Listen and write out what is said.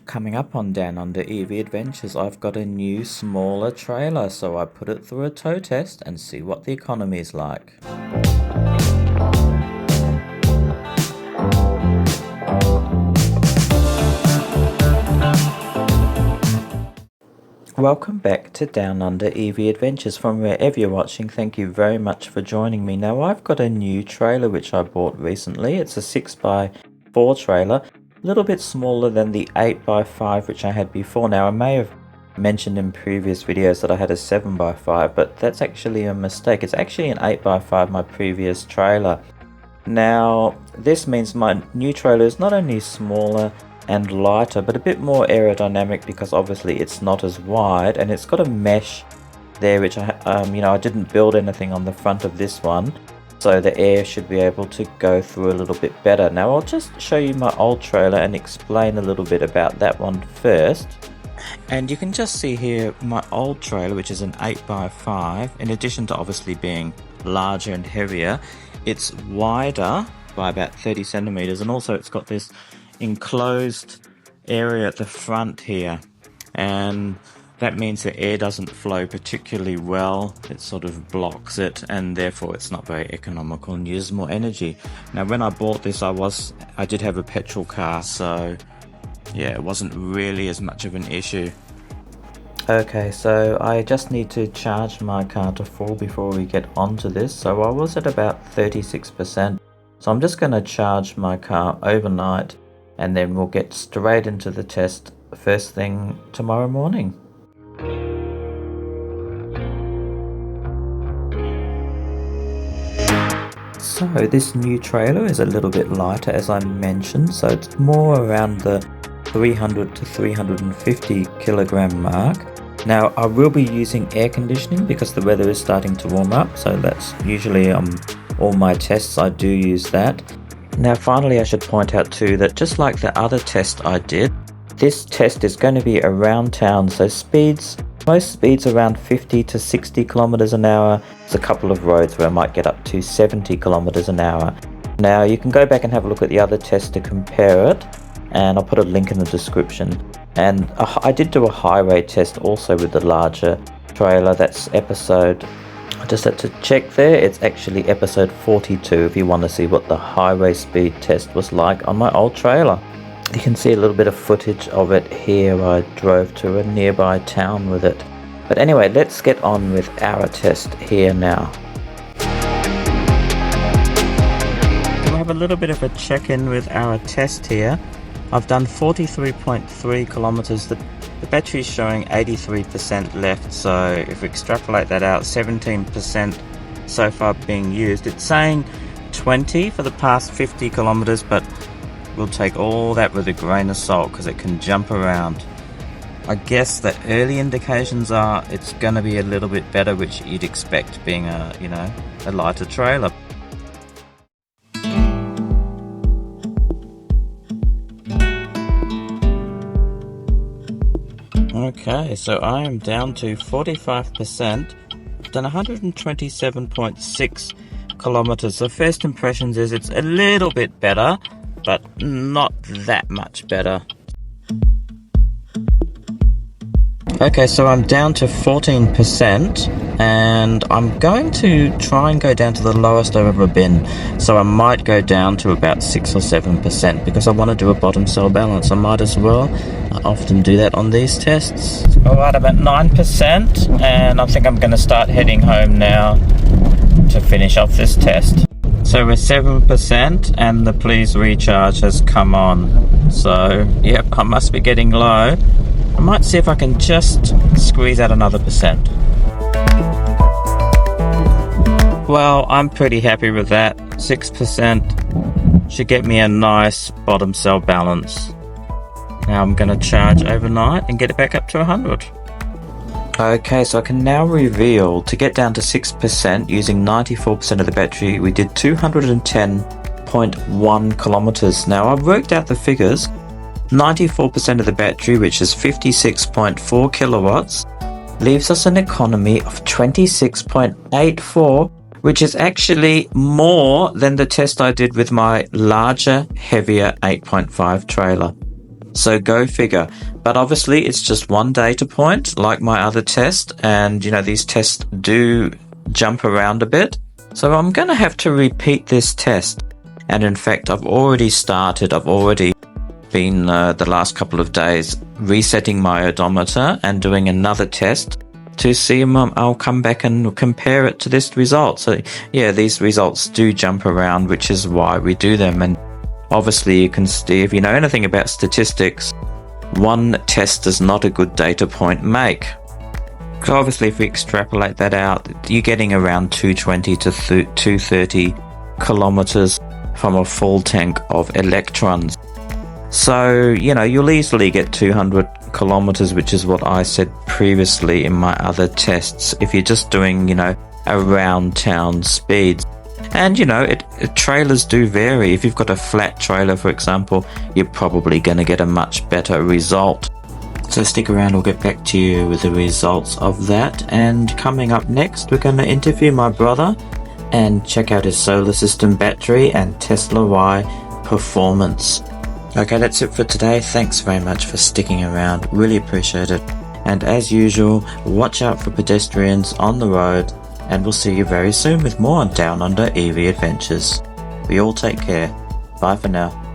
Coming up on Down Under EV Adventures, I've got a new smaller trailer, so I put it through a tow test and see what the economy is like. Welcome back to Down Under EV Adventures from wherever you're watching. Thank you very much for joining me. Now I've got a new trailer which I bought recently. It's a 6x4 trailer. A little bit smaller than the 8x5 which I had before. Now I may have mentioned in previous videos that I had a 7x5, but that's actually a mistake. It's actually an 8x5, my previous trailer. Now this means my new trailer is not only smaller and lighter, but a bit more aerodynamic because obviously it's not as wide, and it's got a mesh there which I didn't build anything on the front of this one, so the air should be able to go through a little bit better. Now I'll just show you my old trailer and explain a little bit about that one first. And you can just see here my old trailer, which is an 8x5. In addition to obviously being larger and heavier, it's wider by about 30 centimeters, and also it's got this enclosed area at the front here, and that means the air doesn't flow particularly well. It sort of blocks it, and therefore it's not very economical and uses more energy. Now when I bought this, I did have a petrol car, so yeah, it wasn't really as much of an issue. Okay, so I just need to charge my car to full before we get onto this. So I was at about 36%, so I'm just going to charge my car overnight, and then we'll get straight into the test first thing tomorrow morning. So this new trailer is a little bit lighter, as I mentioned, so it's more around the 300 to 350 kilogram mark. Now I will be using air conditioning because the weather is starting to warm up, so that's usually all my tests I do use that. Now finally I should point out too that just like the other test I did, this test is going to be around town, so most speeds around 50 to 60 kilometers an hour. There's a couple of roads where I might get up to 70 kilometers an hour. Now you can go back and have a look at the other test to compare it, and I'll put a link in the description. And I did do a highway test also with the larger trailer. That's episode, I just had to check there, it's actually episode 42 if you want to see what the highway speed test was like on my old trailer. You can see a little bit of footage of it here. I drove to a nearby town with it. But anyway, let's get on with our test here now. We'll have a little bit of a check-in with our test here. I've done 43.3 kilometers. The battery's showing 83% left, so if we extrapolate that out, 17% so far being used. It's saying 20 for the past 50 kilometers, but we'll take all that with a grain of salt because it can jump around. I guess the early indications are it's going to be a little bit better, which you'd expect being a lighter trailer. Okay, so I am down to 45%. I've done 127.6 kilometers. The first impressions is it's a little bit better, but not that much better. Okay, so I'm down to 14%, and I'm going to try and go down to the lowest I've ever been. So I might go down to about 6 or 7% because I want to do a bottom cell balance. I might as well. I often do that on these tests. Alright, I'm at 9%, and I think I'm going to start heading home now to finish off this test. So we're 7%, and the please recharge has come on. So, yep, I must be getting low. I might see if I can just squeeze out another percent. Well, I'm pretty happy with that. 6% should get me a nice bottom cell balance. Now I'm going to charge overnight and get it back up to 100. Okay, so I can now reveal, to get down to 6% using 94% of the battery, we did 210.1 kilometers. Now I've worked out the figures. 94% of the battery, which is 56.4 kilowatts, leaves us an economy of 26.84, which is actually more than the test I did with my larger, heavier 8.5 trailer. So go figure. But obviously it's just one data point like my other test, and these tests do jump around a bit. So I'm going to have to repeat this test. And in fact, I've already been the last couple of days resetting my odometer and doing another test to see if I'll come back and compare it to this result. So yeah, these results do jump around, which is why we do them. And obviously you can see, if you know anything about statistics, one test does not a good data point make. So obviously if we extrapolate that out, you're getting around 220 to 230 kilometers from a full tank of electrons. So, you'll easily get 200 kilometers, which is what I said previously in my other tests, if you're just doing, around town speeds. And, trailers do vary. If you've got a flat trailer, for example, you're probably going to get a much better result. So stick around, we'll get back to you with the results of that. And coming up next, we're going to interview my brother and check out his solar system battery and Tesla Y performance. Okay, that's it for today. Thanks very much for sticking around. Really appreciate it. And as usual, watch out for pedestrians on the road, and we'll see you very soon with more on Down Under EV Adventures. We all take care. Bye for now.